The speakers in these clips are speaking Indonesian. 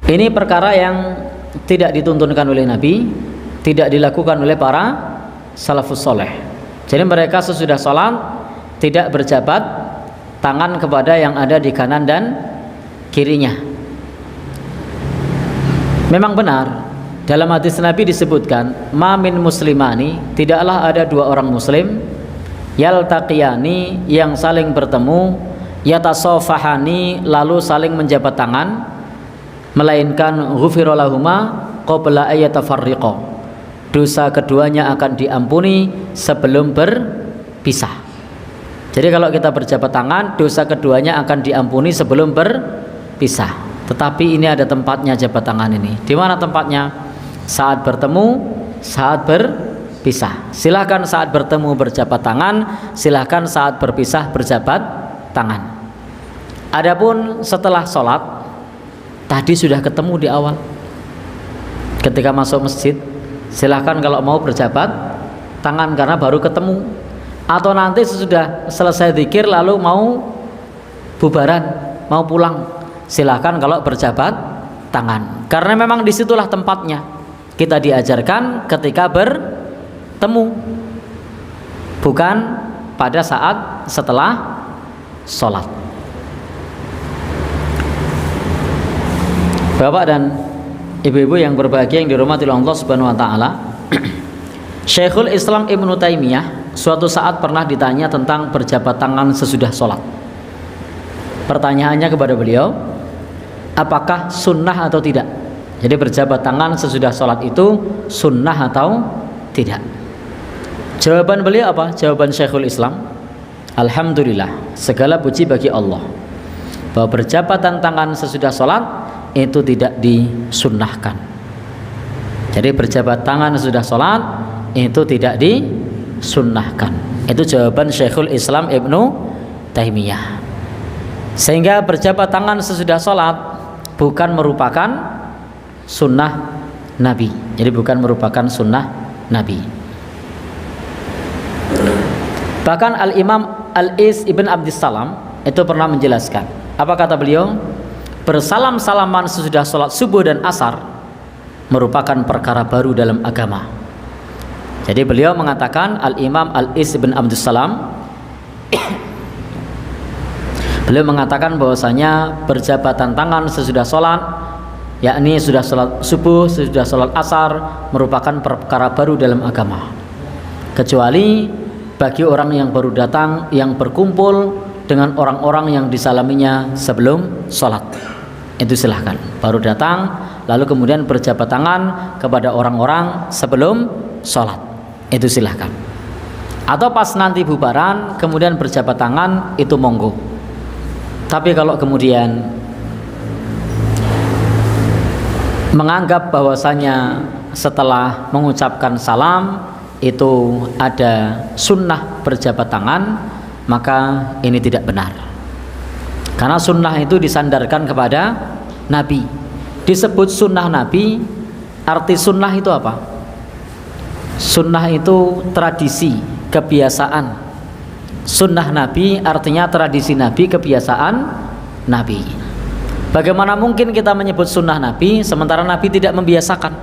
Ini perkara yang tidak dituntunkan oleh Nabi, tidak dilakukan oleh para salafus soleh. Jadi mereka sesudah sholat tidak berjabat tangan kepada yang ada di kanan dan kirinya. Memang benar dalam hadis Nabi disebutkan, ma min muslimani, tidaklah ada dua orang muslim, yaltaqiyani, yang saling bertemu, yatasofahani, lalu saling menjabat tangan, melainkan ghufira lahuma qabla ayatafarriqa, dosa keduanya akan diampuni sebelum berpisah. Jadi kalau kita berjabat tangan, dosa keduanya akan diampuni sebelum berpisah. Tetapi ini ada tempatnya jabat tangan ini. Di mana tempatnya? Saat bertemu, saat berpisah. Silahkan saat bertemu berjabat tangan, silahkan saat berpisah berjabat tangan. Adapun setelah sholat, tadi sudah ketemu di awal. Ketika masuk masjid, silahkan kalau mau berjabat tangan karena baru ketemu. Atau nanti sesudah selesai zikir lalu mau bubaran, mau pulang, silahkan kalau berjabat tangan. Karena memang disitulah tempatnya. Kita diajarkan ketika bertemu, bukan pada saat setelah sholat. Bapak dan ibu-ibu yang berbahagia yang dirahmati Allah Subhanahu wa taala, Syekhul Islam Ibnu Taimiyah suatu saat pernah ditanya tentang berjabat tangan sesudah sholat. Pertanyaannya kepada beliau, apakah sunnah atau tidak? Jadi berjabat tangan sesudah sholat itu sunnah atau tidak? Jawaban beliau apa? Jawaban Syekhul Islam, alhamdulillah, segala puji bagi Allah, bahwa berjabatan tangan sesudah sholat itu tidak disunnahkan. Jadi berjabat tangan sesudah sholat itu tidak disunnahkan. Itu jawaban Syekhul Islam Ibnu Taimiyah. Sehingga berjabat tangan sesudah sholat bukan merupakan sunnah Nabi. Jadi bukan merupakan sunnah Nabi. Bahkan Al-Imam Al-Is Ibn Abdissalam itu pernah menjelaskan. Apa kata beliau? Bersalam-salaman sesudah sholat subuh dan asar merupakan perkara baru dalam agama. Jadi beliau mengatakan, Al-Imam Al-Is Ibn Abdissalam, beliau mengatakan bahwasanya berjabatan tangan sesudah sholat, yakni sudah sholat subuh, sudah sholat asar, merupakan perkara baru dalam agama, kecuali bagi orang yang baru datang, yang berkumpul dengan orang-orang yang disalaminya sebelum sholat. Itu silahkan, baru datang lalu kemudian berjabat tangan kepada orang-orang sebelum sholat, itu silahkan. Atau pas nanti bubaran kemudian berjabat tangan, itu monggo. Tapi kalau kemudian menganggap bahwasanya setelah mengucapkan salam itu ada sunnah berjabat tangan, maka ini tidak benar. Karena sunnah itu disandarkan kepada Nabi. Disebut sunnah Nabi, arti sunnah itu apa? Sunnah itu tradisi, kebiasaan. Sunnah Nabi artinya tradisi Nabi, kebiasaan Nabi. Bagaimana mungkin kita menyebut sunnah Nabi sementara Nabi tidak membiasakan?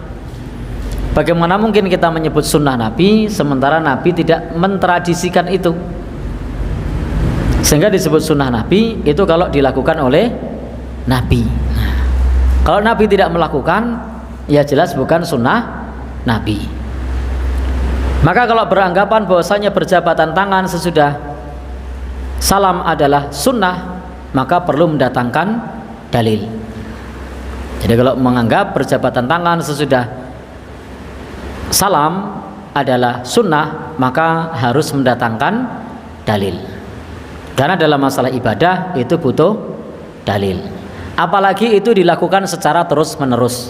Bagaimana mungkin kita menyebut sunnah Nabi sementara Nabi tidak mentradisikan itu? Sehingga disebut sunnah Nabi itu kalau dilakukan oleh Nabi. Nah, kalau Nabi tidak melakukan, ya jelas bukan sunnah Nabi. Maka kalau beranggapan bahwasanya berjabatan tangan sesudah salam adalah sunnah, maka perlu mendatangkan dalil. Jadi kalau menganggap berjabatan tangan sesudah salam adalah sunnah, maka harus mendatangkan dalil. Karena dalam masalah ibadah itu butuh dalil. Apalagi itu dilakukan secara terus menerus.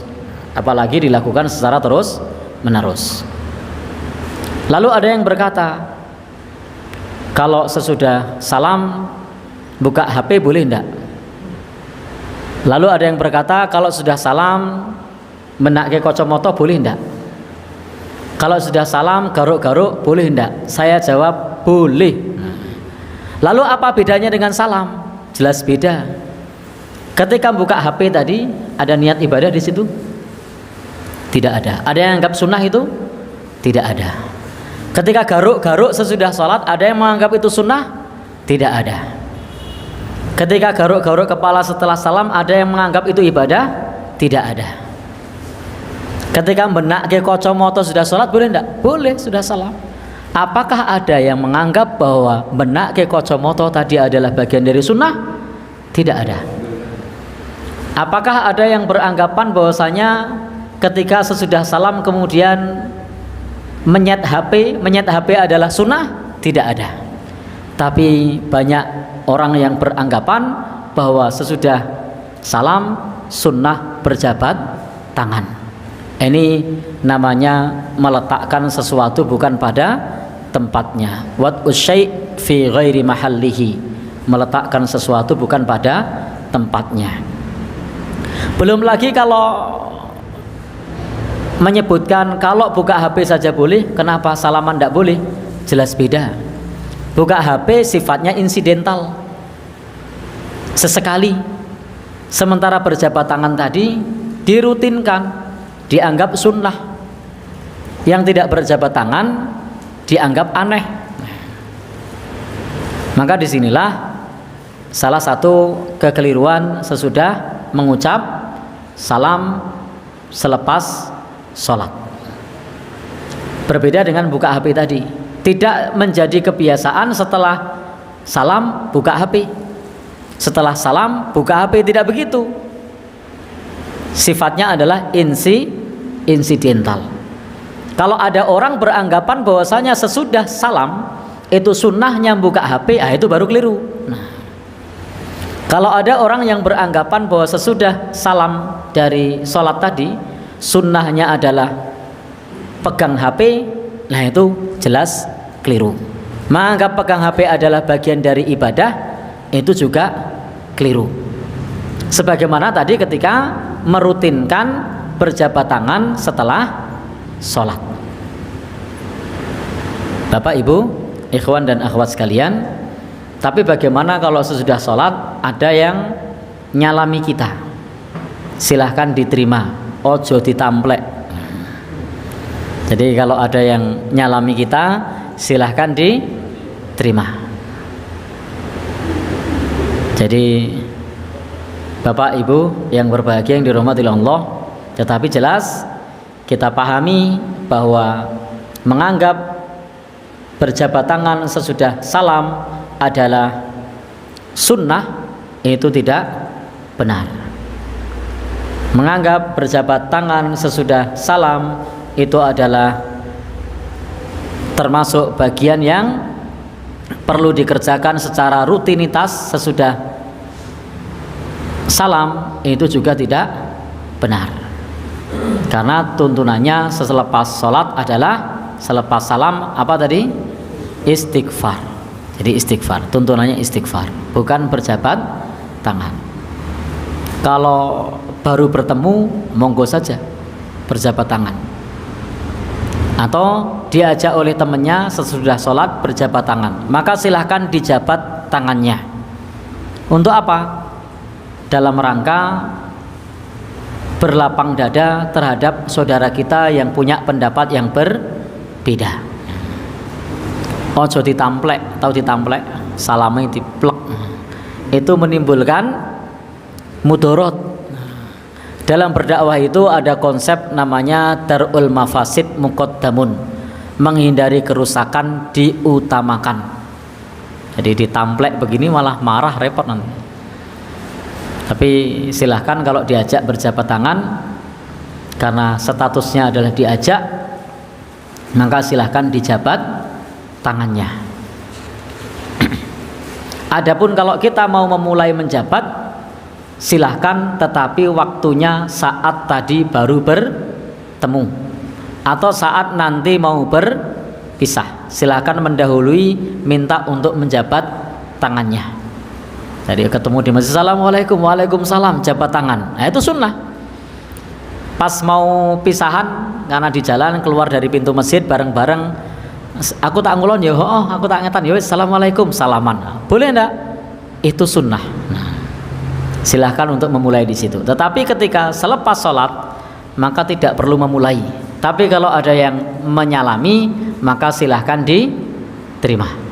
Apalagi dilakukan secara terus menerus. Lalu ada yang berkata, kalau sesudah salam buka HP boleh enggak? Lalu ada yang berkata, kalau sudah salam menakke kacamata boleh enggak? Kalau sudah salam garuk-garuk boleh enggak? Saya jawab boleh. Lalu apa bedanya dengan salam? Jelas beda. Ketika buka HP tadi ada niat ibadah di situ? Tidak ada. Ada yang anggap sunnah itu? Tidak ada. Ketika garuk-garuk sesudah sholat, ada yang menganggap itu sunnah? Tidak ada. Ketika garuk-garuk kepala setelah salam, ada yang menganggap itu ibadah? Tidak ada. Ketika benak ke kacamata sudah sholat, boleh tidak? Boleh, sudah salam. Apakah ada yang menganggap bahwa benak ke kacamata tadi adalah bagian dari sunnah? Tidak ada. Apakah ada yang beranggapan bahwasanya ketika sesudah salam kemudian menyet HP adalah sunnah? Tidak ada. Tapi banyak orang yang beranggapan bahwa sesudah salam sunnah berjabat tangan. Ini namanya meletakkan sesuatu bukan pada tempatnya. Wad'us syai' fi ghairi mahallihi. Meletakkan sesuatu bukan pada tempatnya. Belum lagi kalau menyebutkan kalau buka HP saja boleh, kenapa salaman tidak boleh? Jelas beda. Buka HP sifatnya insidental, sesekali. Sementara berjabat tangan tadi dirutinkan, dianggap sunnah. Yang tidak berjabat tangan dianggap aneh. Maka disinilah salah satu kekeliruan sesudah mengucap salam selepas sholat. Berbeda dengan buka HP tadi. Tidak menjadi kebiasaan setelah salam buka HP. Setelah salam buka HP, tidak begitu. Sifatnya adalah insidental. Kalau ada orang beranggapan bahwasanya sesudah salam itu sunnahnya buka HP, itu baru keliru. Nah, kalau ada orang yang beranggapan bahwa sesudah salam dari sholat tadi sunnahnya adalah pegang HP, nah itu jelas keliru. Menganggap pegang HP adalah bagian dari ibadah, itu juga keliru. Sebagaimana tadi ketika merutinkan berjabat tangan setelah sholat. Bapak, Ibu, ikhwan dan akhwat sekalian, tapi bagaimana kalau sesudah sholat ada yang nyalami kita? Silahkan diterima, ojo ditamplek. Jadi kalau ada yang nyalami kita, silahkan diterima. Jadi Bapak Ibu yang berbahagia yang dirahmati Allah, tetapi jelas kita pahami bahwa menganggap berjabat tangan sesudah salam adalah sunnah itu tidak benar. Menganggap berjabat tangan sesudah salam itu adalah termasuk bagian yang perlu dikerjakan secara rutinitas sesudah salam, itu juga tidak benar. Karena tuntunannya selepas sholat adalah selepas salam apa tadi? Istighfar. Jadi istighfar, tuntunannya istighfar, bukan berjabat tangan. Kalau baru bertemu, monggo saja berjabat tangan. Atau diajak oleh temannya sesudah sholat berjabat tangan, maka silahkan dijabat tangannya. Untuk apa? Dalam rangka berlapang dada terhadap saudara kita yang punya pendapat yang berbeda. Ojo ditamplek, tahu ditamplek? Salamnya diplek. Itu menimbulkan mudorot. Dalam berdakwah itu ada konsep namanya darul mafasid muqaddamun, menghindari kerusakan diutamakan. Jadi ditamplek begini malah marah, repot nanti. Tapi silahkan kalau diajak berjabat tangan karena statusnya adalah diajak, maka silahkan dijabat tangannya. Adapun kalau kita mau memulai menjabat, silahkan, tetapi waktunya saat tadi baru bertemu atau saat nanti mau berpisah. Silahkan mendahului minta untuk menjabat tangannya. Jadi ketemu di masjid, assalamualaikum, waalaikumsalam, jabat tangan. Nah, itu sunnah. Pas mau pisahan karena di jalan keluar dari pintu masjid bareng-bareng, aku tak ngulon ya, aku tak ngetan ya, assalamualaikum, salaman. Boleh enggak? Itu sunnah. Nah, silahkan untuk memulai di situ. Tetapi ketika selepas sholat maka tidak perlu memulai. Tapi kalau ada yang menyalami maka silahkan diterima.